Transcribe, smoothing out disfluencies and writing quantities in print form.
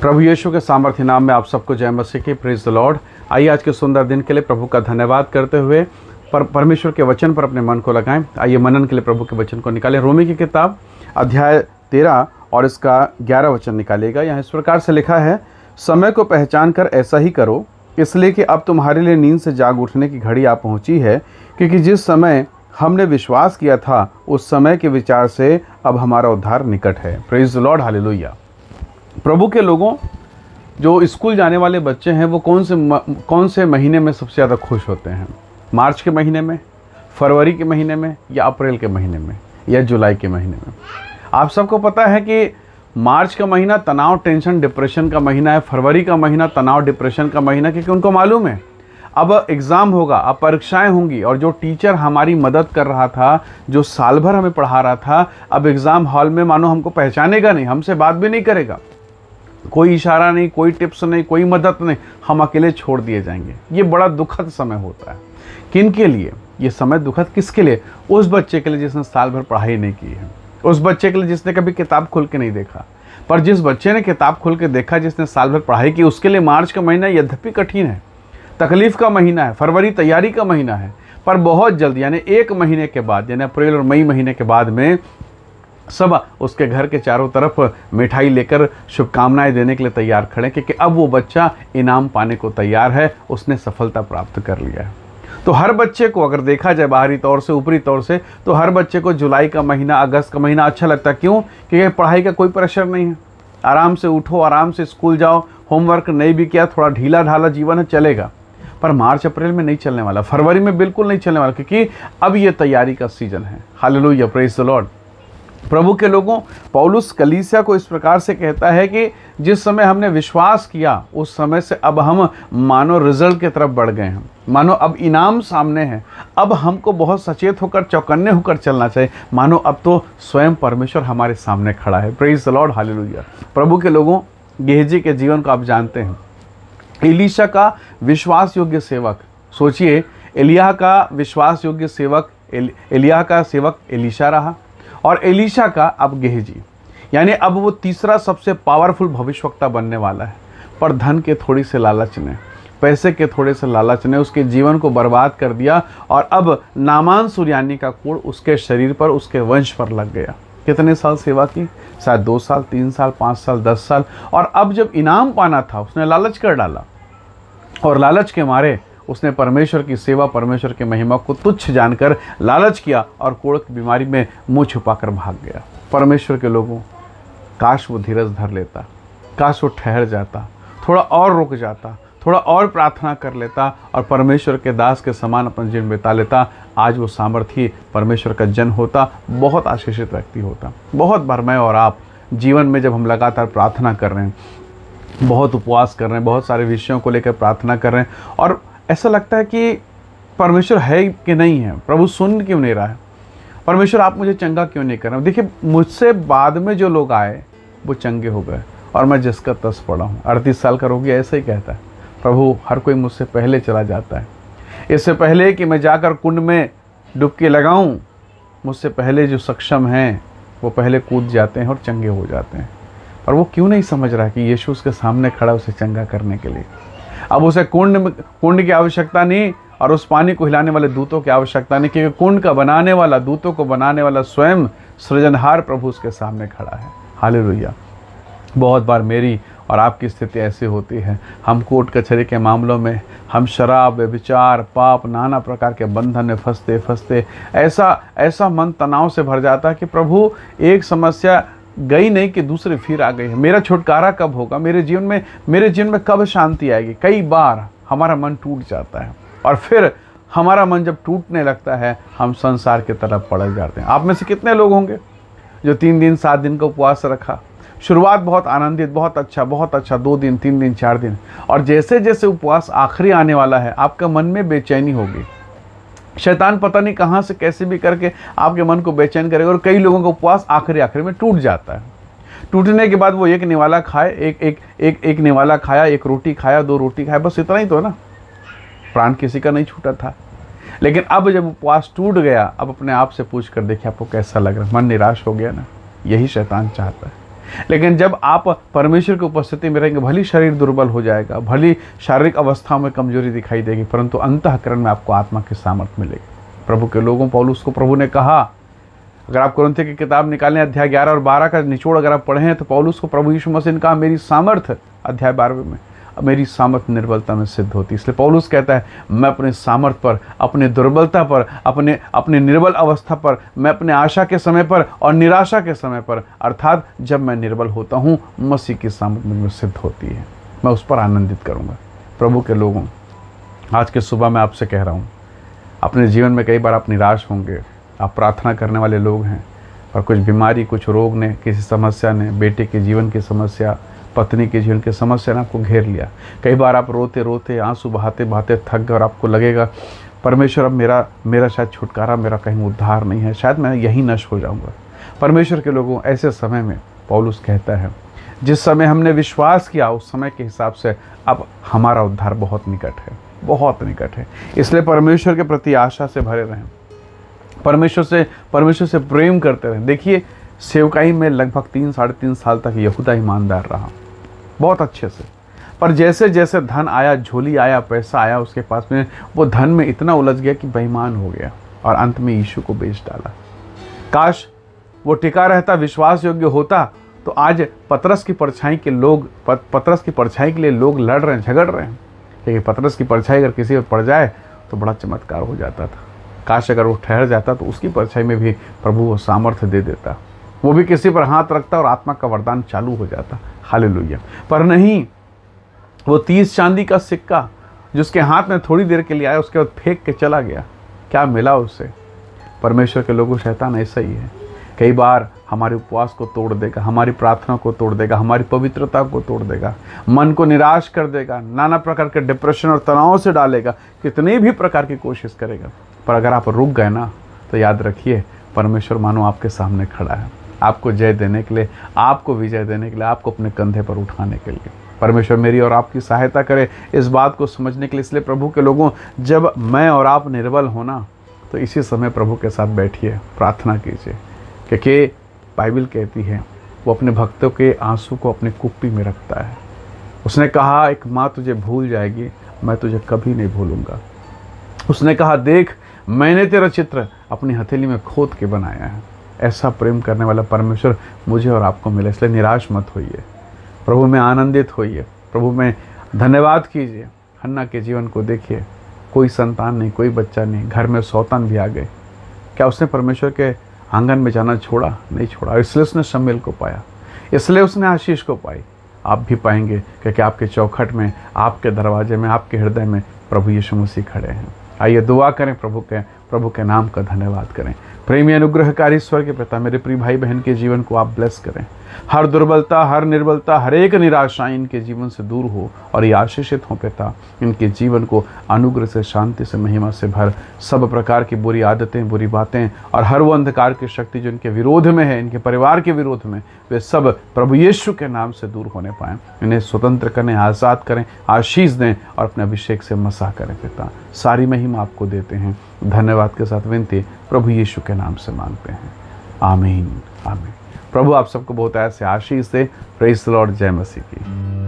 प्रभु यीशु के सामर्थ्य नाम में आप सबको जय मसीह की। Praise the Lord. आइए आज के सुंदर दिन के लिए प्रभु का धन्यवाद करते हुए परमेश्वर के वचन पर अपने मन को लगाएं। आइए मनन के लिए प्रभु के वचन को निकालें। रोमी की किताब अध्याय 13 और इसका 11 वचन निकालिएगा। यहाँ इस प्रकार से लिखा है, समय को पहचान कर ऐसा ही करो, इसलिए कि अब तुम्हारे लिए नींद से जाग उठने की घड़ी आ पहुँची है, क्योंकि जिस समय हमने विश्वास किया था उस समय के विचार से अब हमारा उद्धार निकट है। Praise the lord, hallelujah. प्रभु के लोगों, जो स्कूल जाने वाले बच्चे हैं वो कौन से महीने में सबसे ज़्यादा खुश होते हैं? मार्च के महीने में, फरवरी के महीने में, या अप्रैल के महीने में, या जुलाई के महीने में? आप सबको पता है कि मार्च का महीना तनाव, टेंशन, डिप्रेशन का महीना है। फरवरी का महीना तनाव, डिप्रेशन का महीना, क्योंकि उनको मालूम है अब एग्ज़ाम होगा, अब परीक्षाएं होंगी, और जो टीचर हमारी मदद कर रहा था, जो साल भर हमें पढ़ा रहा था, अब एग्ज़ाम हॉल में मानो हमको पहचानेगा नहीं, हमसे बात भी नहीं करेगा, कोई इशारा नहीं, कोई टिप्स नहीं, कोई मदद नहीं, हम अकेले छोड़ दिए जाएंगे। ये बड़ा दुखद समय होता है। किन के लिए ये समय दुखद? किसके लिए? उस बच्चे के लिए जिसने साल भर पढ़ाई नहीं की है, उस बच्चे के लिए जिसने कभी किताब खोल के नहीं देखा। पर जिस बच्चे ने किताब खोल के देखा, जिसने साल भर पढ़ाई की, उसके लिए मार्च का महीना यद्यपि कठिन है, तकलीफ़ का महीना है, फरवरी तैयारी का महीना है, पर बहुत जल्द यानी एक महीने के बाद, यानी अप्रैल और मई महीने के बाद में सब उसके घर के चारों तरफ मिठाई लेकर शुभकामनाएं देने के लिए तैयार खड़े, क्योंकि अब वो बच्चा इनाम पाने को तैयार है, उसने सफलता प्राप्त कर लिया है। तो हर बच्चे को अगर देखा जाए बाहरी तौर से, ऊपरी तौर से, तो हर बच्चे को जुलाई का महीना, अगस्त का महीना अच्छा लगता है। क्यों? क्योंकि पढ़ाई का कोई प्रेशर नहीं है, आराम से उठो, आराम से स्कूल जाओ, होमवर्क नहीं भी किया, थोड़ा ढीला ढाला जीवन है, चलेगा। पर मार्च अप्रैल में नहीं चलने वाला, फरवरी में बिल्कुल नहीं चलने वाला, क्योंकि अब ये तैयारी का सीजन है। Hallelujah, praise the lord. प्रभु के लोगों, पौलुस कलीसिया को इस प्रकार से कहता है कि जिस समय हमने विश्वास किया उस समय से अब हम मानो रिजल्ट की तरफ बढ़ गए हैं, मानो अब इनाम सामने है। अब हमको बहुत सचेत होकर, चौकन्ने होकर चलना चाहिए, मानो अब तो स्वयं परमेश्वर हमारे सामने खड़ा है। Praise the lord, hallelujah. प्रभु के लोगों, गेहजी के जीवन को आप जानते हैं। एलीशा का विश्वास योग्य सेवक, सोचिए, एलिय्याह का विश्वास योग्य सेवक, एलिय्याह का सेवक एलीशा रहा, और एलीशा का अब गेहजी, यानी अब वो तीसरा सबसे पावरफुल भविष्यवक्ता बनने वाला है। पर धन के थोड़ी से लालच ने, पैसे के थोड़े से लालच ने उसके जीवन को बर्बाद कर दिया, और अब नामान सुरयानी का कूड़ उसके शरीर पर, उसके वंश पर लग गया। कितने साल सेवा की? शायद 2 साल, 3 साल, 5 साल, 10 साल। और अब जब इनाम पाना था, उसने लालच कर डाला, और लालच के मारे उसने परमेश्वर की सेवा, परमेश्वर की महिमा को तुच्छ जानकर लालच किया, और कोढ़ की बीमारी में मुंह छुपाकर भाग गया। परमेश्वर के लोगों, काश वो धीरज धर लेता, काश वो ठहर जाता, थोड़ा और रुक जाता, थोड़ा और प्रार्थना कर लेता, और परमेश्वर के दास के समान अपन जीवन बिता लेता। आज वो सामर्थी परमेश्वर का जन होता, बहुत आशीषित व्यक्ति होता। बहुत बार मैं और आप जीवन में जब हम लगातार प्रार्थना कर रहे हैं, बहुत उपवास कर रहे हैं, बहुत सारे विषयों को लेकर प्रार्थना कर रहे हैं, और ऐसा लगता है कि परमेश्वर है कि नहीं है, प्रभु सुन क्यों नहीं रहा है, परमेश्वर आप मुझे चंगा क्यों नहीं कर रहे? देखिए, मुझसे बाद में जो लोग आए वो चंगे हो गए, और मैं जिसका तस पड़ा हूँ। 38 साल का रोगी ऐसा ही कहता है, प्रभु हर कोई मुझसे पहले चला जाता है, इससे पहले कि मैं जाकर कुंड में डुबकी लगाऊं, मुझसे पहले जो सक्षम हैं वो पहले कूद जाते हैं और चंगे हो जाते हैं। पर वो क्यों नहीं समझ रहा कि यीशु उसके सामने खड़ा उसे चंगा करने के लिए। अब उसे कुंड की आवश्यकता नहीं, और उस पानी को हिलाने वाले दूतों की आवश्यकता नहीं, क्योंकि कुंड का बनाने वाला, दूतों को बनाने वाला स्वयं सृजनहार प्रभु उसके सामने खड़ा है। हालेलुया। बहुत बार मेरी और आपकी स्थिति ऐसी होती है, हम कोर्ट कचहरी के मामलों में, हम शराब, व्यभिचार, पाप, नाना प्रकार के बंधन में फंसते फंसते ऐसा मन तनाव से भर जाता है कि प्रभु एक समस्या गई नहीं कि दूसरी फिर आ गई है। मेरा छुटकारा कब होगा? मेरे जीवन में कब शांति आएगी? कई बार हमारा मन टूट जाता है, और फिर हमारा मन जब टूटने लगता है, हम संसार की तरफ पड़ जाते हैं। आप में से कितने लोग होंगे जो 3 दिन 7 दिन का उपवास रखा? शुरुआत बहुत आनंदित, बहुत अच्छा, 2 दिन, 3 दिन, 4 दिन, और जैसे जैसे उपवास आखिरी आने वाला है, आपका मन में बेचैनी होगी। शैतान पता नहीं कहाँ से कैसे भी करके आपके मन को बेचैन करेगा, और कई लोगों का उपवास आखिरी में टूट जाता है। टूटने के बाद वो एक निवाला खाए, एक निवाला खाया, 1 रोटी खाया, 2 रोटी खाया, बस इतना ही तो ना, प्राण किसी का नहीं छूटा था। लेकिन अब जब उपवास टूट गया, अब अपने आप से पूछ कर देखिए आपको कैसा लग रहा है? मन निराश हो गया ना? यही शैतान चाहता है। लेकिन जब आप परमेश्वर की उपस्थिति में रहेंगे, भली शरीर दुर्बल हो जाएगा, भली शारीरिक अवस्था में कमजोरी दिखाई देगी, परंतु अंतःकरण में आपको आत्मा की सामर्थ्य मिलेगी। प्रभु के लोगों, पौलुस को प्रभु ने कहा, अगर आप कुरिन्थियों की किताब निकालें अध्याय 11 और 12 का निचोड़ अगर आप पढ़ें तो पौलुस को प्रभु यीशु मसीह ने कहा, मेरी सामर्थ्य, अध्याय 12 में, मेरी सामर्थ्य निर्बलता में सिद्ध होती। इसलिए पौलुस कहता है, मैं अपने सामर्थ्य पर, अपने दुर्बलता पर, अपने निर्बल अवस्था पर, मैं अपने आशा के समय पर और निराशा के समय पर, अर्थात जब मैं निर्बल होता हूँ, मसीह की सामर्थ्य मुझ में सिद्ध होती है। मैं उस पर आनंदित करूँगा। प्रभु के लोगों, आज के सुबह मैं आपसे कह रहा हूँ, अपने जीवन में कई बार आप निराश होंगे। आप प्रार्थना करने वाले लोग हैं और कुछ बीमारी, कुछ रोग ने, किसी समस्या ने, बेटे के जीवन की समस्या, पत्नी के जीवन की समस्या ने आपको घेर लिया। कई बार आप रोते रोते, आंसू बहाते बहाते थक गए और आपको लगेगा, परमेश्वर अब मेरा शायद छुटकारा, मेरा कहीं उद्धार नहीं है, शायद मैं यहीं नष्ट हो जाऊंगा। परमेश्वर के लोगों, ऐसे समय में पौलुस कहता है, जिस समय हमने विश्वास किया उस समय के हिसाब से अब हमारा उद्धार बहुत निकट है, बहुत निकट है। इसलिए परमेश्वर के प्रति आशा से भरे रहें, परमेश्वर से प्रेम करते रहें। देखिए, सेवकाई में लगभग 3-3.5 साल तक यहूदा ईमानदार रहा, बहुत अच्छे से। पर जैसे जैसे धन आया, झोली आया, पैसा आया उसके पास में, वो धन में इतना उलझ गया कि बेईमान हो गया और अंत में यीशु को बेच डाला। काश वो टिका रहता, विश्वास योग्य होता, तो आज पतरस की परछाई के लिए लोग लड़ रहे हैं, झगड़ रहे हैं। लेकिन पतरस की परछाई अगर किसी पर पड़ जाए तो बड़ा चमत्कार हो जाता था। काश अगर वो ठहर जाता तो उसकी परछाई में भी प्रभु वो सामर्थ्य दे देता, वो भी किसी पर हाथ रखता और आत्मा का वरदान चालू हो जाता। हालेलुया। पर नहीं, वो 30 चांदी का सिक्का जिसके हाथ में थोड़ी देर के लिए आया, उसके बाद फेंक के चला गया। क्या मिला उससे? परमेश्वर के लोगों, शैतान ऐसा ही है। कई बार हमारे उपवास को तोड़ देगा, हमारी प्रार्थना को तोड़ देगा, हमारी पवित्रता को तोड़ देगा, मन को निराश कर देगा, नाना प्रकार के डिप्रेशन और तनाव से डालेगा, कितनी भी प्रकार की कोशिश करेगा। पर अगर आप रुक गए ना, तो याद रखिए, परमेश्वर मानो आपके सामने खड़ा है, आपको जय देने के लिए, आपको विजय देने के लिए, आपको अपने कंधे पर उठाने के लिए। परमेश्वर मेरी और आपकी सहायता करे इस बात को समझने के लिए। इसलिए प्रभु के लोगों, जब मैं और आप निर्बल होना, तो इसी समय प्रभु के साथ बैठिए, प्रार्थना कीजिए, क्योंकि बाइबल कहती है वो अपने भक्तों के आंसू को अपने कुप्पी में रखता है। उसने कहा, एक माँ तुझे भूल जाएगी, मैं तुझे कभी नहीं भूलूंगा। उसने कहा, देख मैंने तेरा चित्र अपनी हथेली में खोद के बनाया है। ऐसा प्रेम करने वाला परमेश्वर मुझे और आपको मिले। इसलिए निराश मत होइए, प्रभु में आनंदित होइए, प्रभु में धन्यवाद कीजिए। हन्ना के जीवन को देखिए, कोई संतान नहीं, कोई बच्चा नहीं, घर में सौतन भी आ गए। क्या उसने परमेश्वर के आंगन में जाना छोड़ा? नहीं छोड़ा। इसलिए उसने शमूएल को पाया, इसलिए उसने आशीष को पाई। आप भी पाएंगे, क्योंकि आपके चौखट में, आपके दरवाजे में, आपके हृदय में प्रभु यीशु मसीह खड़े हैं। आइए दुआ करें, प्रभु के नाम का धन्यवाद करें। प्रेमी अनुग्रहकारी ईश्वर के पिता, मेरे प्रिय भाई बहन के जीवन को आप ब्लेस करें। हर दुर्बलता, हर निर्बलता, हर एक निराशा इनके जीवन से दूर हो और ये आशीषित हो पिता। इनके जीवन को अनुग्रह से, शांति से, महिमा से भर। सब प्रकार की बुरी आदतें, बुरी बातें और हर वो अंधकार की शक्ति जो इनके विरोध में है, इनके परिवार के विरोध में, वे सब प्रभु यीशु के नाम से दूर होने पाएँ। इन्हें स्वतंत्र करें, आज़ाद करें, आशीष दें और अपने अभिषेक से मसा करें पिता। सारी महिमा आपको देते हैं। धन्यवाद के साथ विनती प्रभु यीशु के नाम से मांगते हैं, आमीन, आमीन। प्रभु आप सबको बहुत ऐसे आशीष दे। Praise the lord. जय मसीह की।